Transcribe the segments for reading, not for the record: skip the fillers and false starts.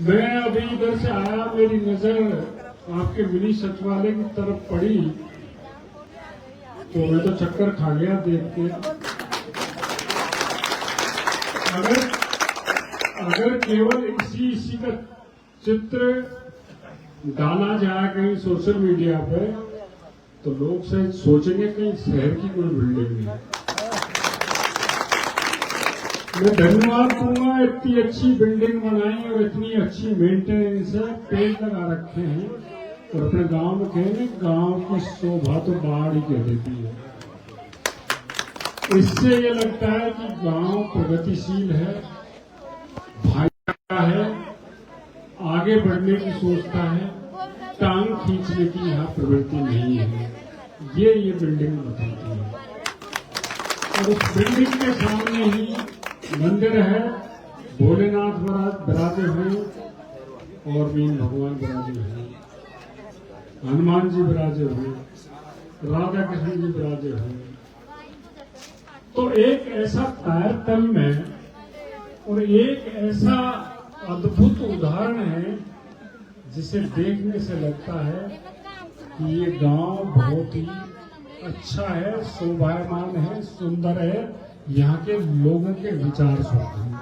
मैं अभी इधर से आया, मेरी नजर आपके मिनी सचिवालय की तरफ पड़ी तो मैं तो चक्कर खा गया देख के। अगर केवल इसी का चित्र डाला जाए कहीं सोशल मीडिया पे तो लोग शायद सोचेंगे कहीं शहर की कोई बिल्डिंग है। मैं धन्यवाद दूंगा, इतनी अच्छी बिल्डिंग बनाई और इतनी अच्छी मेंटेनेंस है, पेड़ लगा रखे हैं और अपने गांव में कहेंगे गांव की शोभा तो बाढ़ ही कह देती है। इससे ये लगता है कि गांव प्रगतिशील है, भाईचारा है, आगे बढ़ने की सोचता है, टांग खींचने की यहाँ प्रवृत्ति नहीं है। ये बिल्डिंग बताती है। और उस बिल्डिंग के सामने ही मंदिर है, भोलेनाथ विराजे हुए और मीन भगवान विराजे हुए, हनुमान जी विराजे हुए, राधा कृष्ण जी विराजे हुए। तो एक ऐसा कायर तल में और एक ऐसा अद्भुत उदाहरण है जिसे देखने से लगता है कि ये गांव बहुत ही अच्छा है, शोभायमान है, सुंदर है, यहाँ के लोगों के विचार शुद्ध हैं।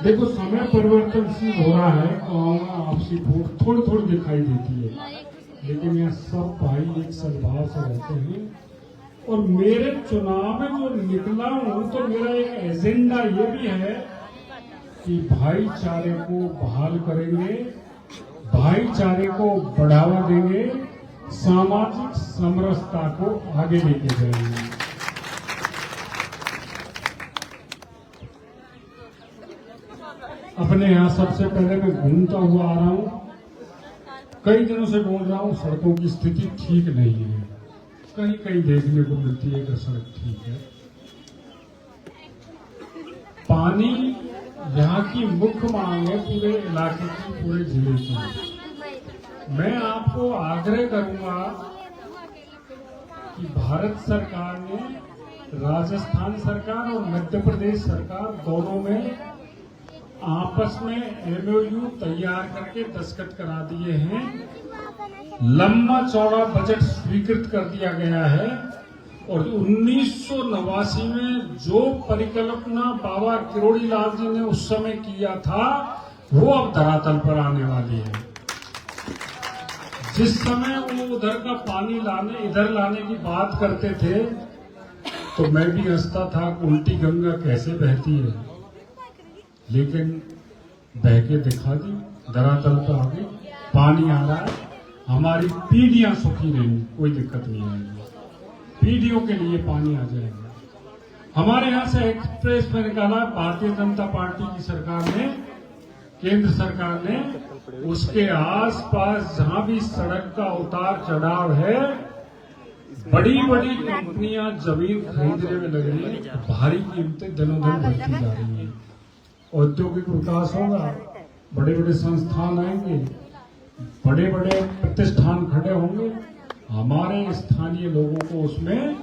देखो समय परिवर्तनशील हो रहा है, गाँव में आपसी फूट थोड़ी थोड़ी दिखाई देती है, लेकिन यहाँ सब भाई एक सद्भाव से रहते हैं। और मेरे चुनाव में जो निकला हूँ तो मेरा एक एजेंडा ये भी है कि भाईचारे को बहाल करेंगे, भाईचारे को बढ़ावा देंगे, सामाजिक समरसता को आगे लेके जाएंगे। अपने यहाँ सबसे पहले मैं घूमता हुआ आ रहा हूँ, कई दिनों से ढूंढ रहा हूँ, सड़कों की स्थिति ठीक नहीं है। कहीं कहीं देखने को मिलती है कि सड़क ठीक है। पानी यहाँ की मुख्य मांग है, पूरे इलाके की, पूरे जिले की। मैं आपको आग्रह करूंगा कि भारत सरकार ने, राजस्थान सरकार और मध्य प्रदेश सरकार दोनों में आपस में MOU तैयार करके दस्तखत करा दिए हैं। लंबा चौड़ा बजट स्वीकृत कर दिया गया है और 1989 में जो परिकल्पना बाबा किरोड़ी लाल जी ने उस समय किया था वो अब धरातल पर आने वाली है। जिस समय वो उधर का पानी इधर लाने की बात करते थे तो मैं भी हंसता था, उल्टी गंगा कैसे बहती है, लेकिन बह के दिखा दी, धरातल पर आ गई, पानी आ रहा है। हमारी पीढ़ियां सुखी रहेंगी, कोई दिक्कत नहीं आएगी, पीढ़ियों के लिए पानी आ जाएगा। हमारे यहाँ से एक्सप्रेस में निकाला भारतीय जनता पार्टी की सरकार ने, केंद्र सरकार ने, उसके आसपास जहां भी सड़क का उतार चढ़ाव है, बड़ी बड़ी कंपनियां जमीन खरीदने में लग रही है, भारी कीमतें दिनों दिन बढ़ती जा रही हैं। औद्योगिक विकास होगा, बड़े बड़े संस्थान आएंगे, बड़े बड़े प्रतिष्ठान खड़े होंगे, हमारे स्थानीय लोगों को उसमें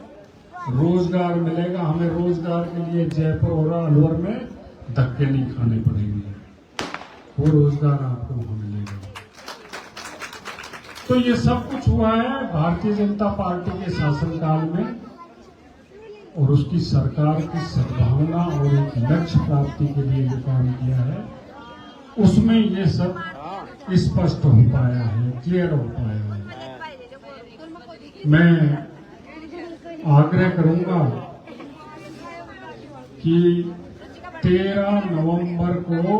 रोजगार मिलेगा। हमें रोजगार के लिए जयपुर और अलवर में धक्के नहीं खाने पड़ेंगे, वो रोजगार आपको वहां मिलेगा। तो ये सब कुछ हुआ है भारतीय जनता पार्टी के शासनकाल में, और उसकी सरकार की सद्भावना और एक लक्ष्य प्राप्ति के लिए जो काम किया है उसमें ये सब स्पष्ट हो पाया है, क्लियर हो पाया है। मैं आग्रह करूंगा कि 13 नवंबर को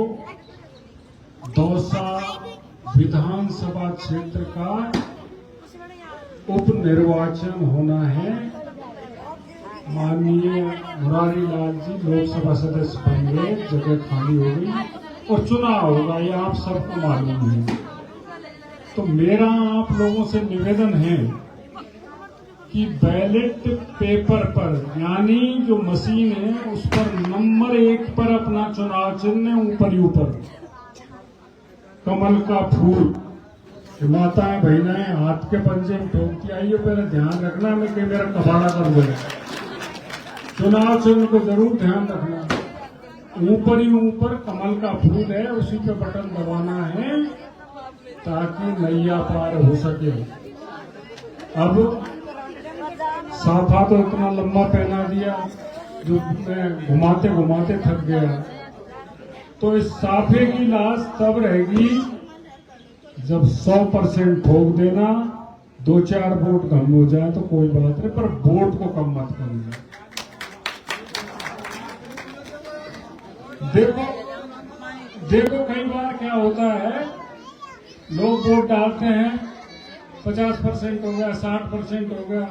दौसा विधानसभा क्षेत्र का उपनिर्वाचन होना है। माननीय मुरारी लाल जी लोकसभा सदस्य बन गए, जगह खाली हो गई और चुनाव होगा, ये आप सबको मालूम है। तो मेरा आप लोगों से निवेदन है कि बैलेट पेपर पर, यानी जो मशीन है उस पर नंबर 1 पर अपना चुनाव चिन्ह ऊपर ही ऊपर कमल का फूल, माताएं बहनाएं हाथ के पंजे में ठोकती आइए, पहले ध्यान रखना में कि मेरा कबाड़ा कर दो। चुनाव चिन्ह को जरूर ध्यान रखना। ऊपर ही ऊपर कमल का फूल है, उसी पे बटन दबाना है ताकि नैया पार हो सके। अब साफा तो इतना लंबा पहना दिया जो मैं घुमाते घुमाते थक गया। तो इस साफे की लाश तब रहेगी जब 100% ठोक देना, 2-4 वोट कम हो जाए तो कोई बात नहीं, पर वोट को कम मत करना। देखो कई बार क्या होता है, लोग वोट डालते हैं, 50% हो गया, 60% हो गया,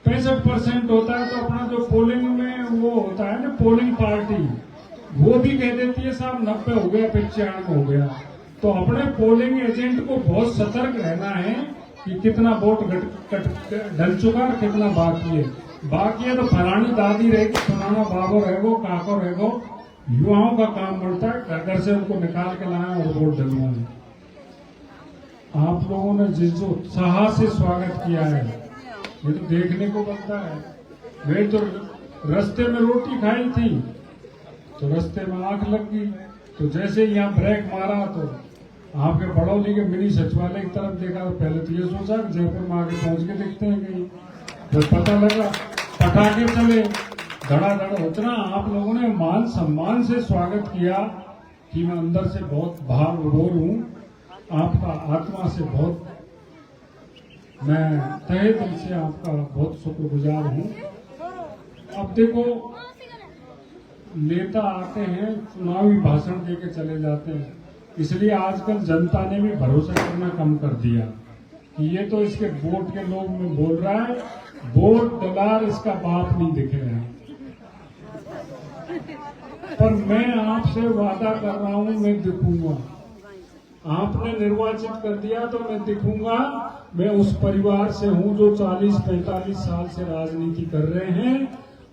65% होता है तो अपना जो पोलिंग में वो होता है ना, पोलिंग पार्टी, वो भी कह देती है साहब 90 हो गया, 95 हो गया। तो अपने पोलिंग एजेंट को बहुत सतर्क रहना है कि कितना वोट डल चुका और कितना बाकी है तो फलानी दादी रहेगी, फलाना बाबो रहेगो, काको रहेगो। युवाओं का काम बढ़ता है घर से उनको निकाल के लाए और वोट डलवाए। आप लोगों ने जिस जो उत्साह से स्वागत किया है, ये तो देखने को बनता है। मैं तो रास्ते में रोटी खाई थी तो रास्ते में आंख लग गई, तो जैसे यहाँ ब्रेक मारा तो आपके बड़ौली के मिनी सचिवालय की तरफ देखा तो पहले तो ये सोचा कि जयपुर में आगे पहुंच के देखते हैं कहीं, फिर पता लगा पटाखे चले, धड़ाधड़। उतना आप लोगों ने मान सम्मान से स्वागत किया कि मैं अंदर से बहुत भाव विभोर हूँ, आपका आत्मा से बहुत, मैं तहे दिल से आपका बहुत शुक्रगुजार हूँ। अब देखो, नेता आते हैं, चुनावी भाषण देके चले जाते हैं, इसलिए आजकल जनता ने भी भरोसा करना कम कर दिया कि ये तो इसके वोट के लोग में बोल रहा है, वोट डलार इसका बाप नहीं दिखे रहा। पर मैं आपसे वादा कर रहा हूं, मैं दिखूंगा। आपने निर्वाचित कर दिया तो मैं दिखूंगा। मैं उस परिवार से हूं जो 40-45 साल से राजनीति कर रहे हैं,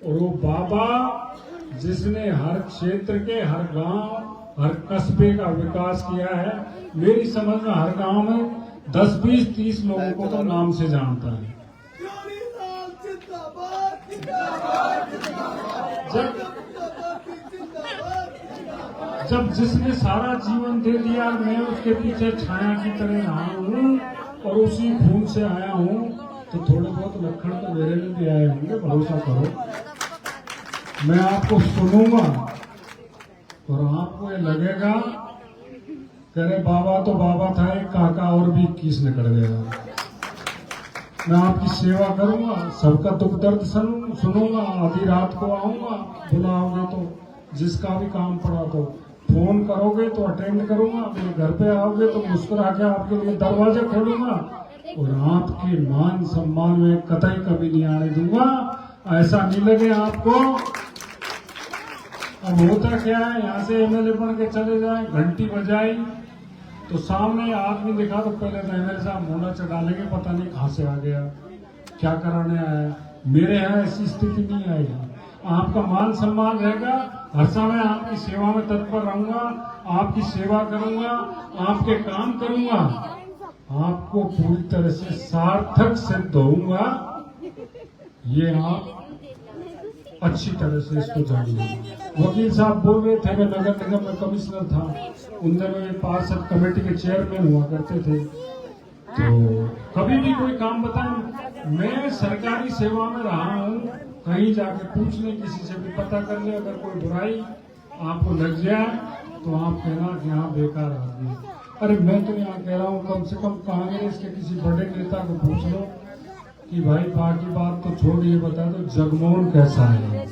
और वो बाबा जिसने हर क्षेत्र के, हर गांव, हर कस्बे का विकास किया है। मेरी समझ में हर गांव में 10, 20, 30 लोगों को तो नाम से जानता है। जब जिसने सारा जीवन दे दिया, मैं उसके पीछे छाया की तरह रहा हूँ और उसी खून से आया हूँ, तो थोड़े बहुत लक्षण तो मेरे में भी आए होंगे, भरोसा करो। मैं आपको सुनूंगा और आपको ये लगेगा करे बाबा तो बाबा था, एक काका और भी 21 निकल गया। मैं आपकी सेवा करूंगा, सबका दुख दर्द सुनूंगा, आधी रात को आऊंगा, बुलाओगे तो, जिसका भी काम पड़ा तो फोन करोगे तो अटेंड करूंगा, मेरे घर पे आओगे तो मुस्कुरा के आपके लिए दरवाजे खोलूंगा और आपके मान सम्मान में कतई कमी नहीं आने दूंगा। ऐसा नहीं लगे आपको। अब होता क्या है, यहाँ से एमएलए बन के चले जाए, घंटी बजाई तो सामने आदमी दिखा तो पहले तो एमएलए साहब मुंडा चढ़ालेंगे, पता नहीं कहाँ से आ गया, क्या कराने आया। मेरे यहाँ ऐसी स्थिति नहीं आएगी। आपका मान सम्मान रहेगा, हर समय आपकी सेवा में तत्पर रहूंगा, आपकी सेवा करूंगा, आपके काम करूंगा, आपको पूरी तरह से सार्थक सिद्ध होऊंगा। ये आप अच्छी तरह से इसको जानिए। वकील साहब बोल रहे थे, मैं नगर निगम में कमिश्नर था, उन दिनों ये पार्षद कमेटी के चेयरमैन हुआ करते थे, तो कभी भी कोई काम बताएं, मैं सरकारी सेवा में रहा हूँ, कहीं जाके पूछ लें, किसी से भी पता कर ले, अगर कोई बुराई आपको लग जाए तो आप कहना कि यहाँ बेकार आदमी। अरे मैं तो यहाँ कह रहा हूँ, कम से कम कांग्रेस के किसी बड़े नेता को पूछ लो कि भाई बाकी बात तो छोड़, ये बता दो जगमोहन कैसा है,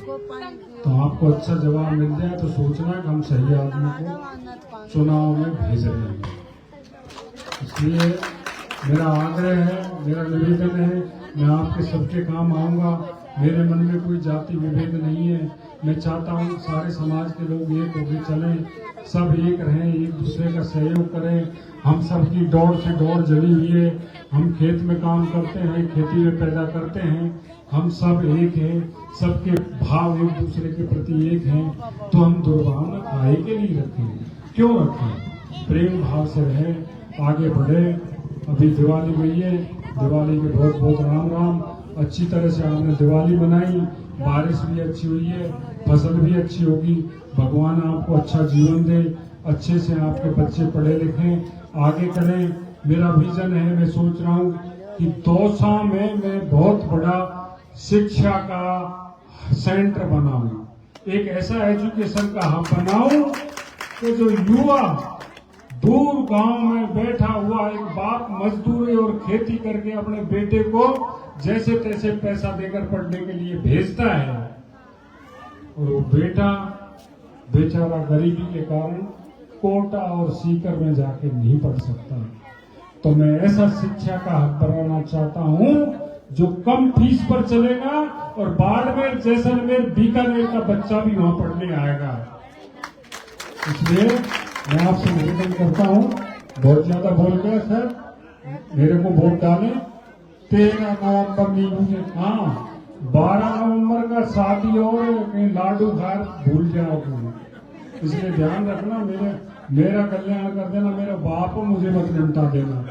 तो आपको अच्छा जवाब मिल जाए तो सोचना कि हम सही आदमी को चुनाव में भेज रहे हैं। इसलिए मेरा आग्रह है, मेरा निवेदन है, मैं आपके सबके काम आऊंगा। मेरे मन में कोई जाति विभेद नहीं है। मैं चाहता हूँ सारे समाज के लोग एक होकर चलें, सब एक रहें, एक दूसरे का सहयोग करें। हम सबकी दौड़ से दौड़ जली हुई है। हम खेत में काम करते हैं, खेती में पैदा करते हैं, हम सब एक हैं, सबके भाव एक दूसरे के प्रति एक हैं। तो हम दुर्भावना काहे के लिए रखें, क्यों रखें? प्रेम भाव से रहें, आगे बढ़े। अभी दिवाली गई है, दिवाली के बहुत बहुत राम राम। अच्छी तरह से हमने दिवाली मनाई, बारिश भी अच्छी हुई है, फसल भी अच्छी होगी। भगवान आपको अच्छा जीवन दे, अच्छे से आपके बच्चे पढ़े लिखें, आगे करें। मेरा विजन है, मैं सोच रहा हूँ कि दौसा में मैं बहुत बड़ा शिक्षा का सेंटर बनाऊं, एक ऐसा एजुकेशन का हब बनाऊं कि जो युवा दूर गांव में बैठा हुआ एक बाप मजदूरी और खेती करके अपने बेटे को जैसे तैसे पैसा देकर पढ़ने के लिए भेजता है और वो बेटा बेचारा गरीबी के कारण कोटा और सीकर में जाके नहीं पढ़ सकता। तो मैं ऐसा शिक्षा का हक बनाना चाहता हूं जो कम फीस पर चलेगा और बाड़मेर, जैसलमेर, बीकानेर का बच्चा भी वहां पढ़ने आएगा। इसलिए मैं आपसे निवेदन करता हूं, बहुत ज्यादा बोल गया सर, मेरे को वोट डालें। 13 नवंबर नींबू, हाँ 12 नवंबर का शादी और लाडू घर भूल जाओगे, इसलिए ध्यान रखना। मेरा कल्याण कर देना, मेरा बाप मुझे मत निपटा देना।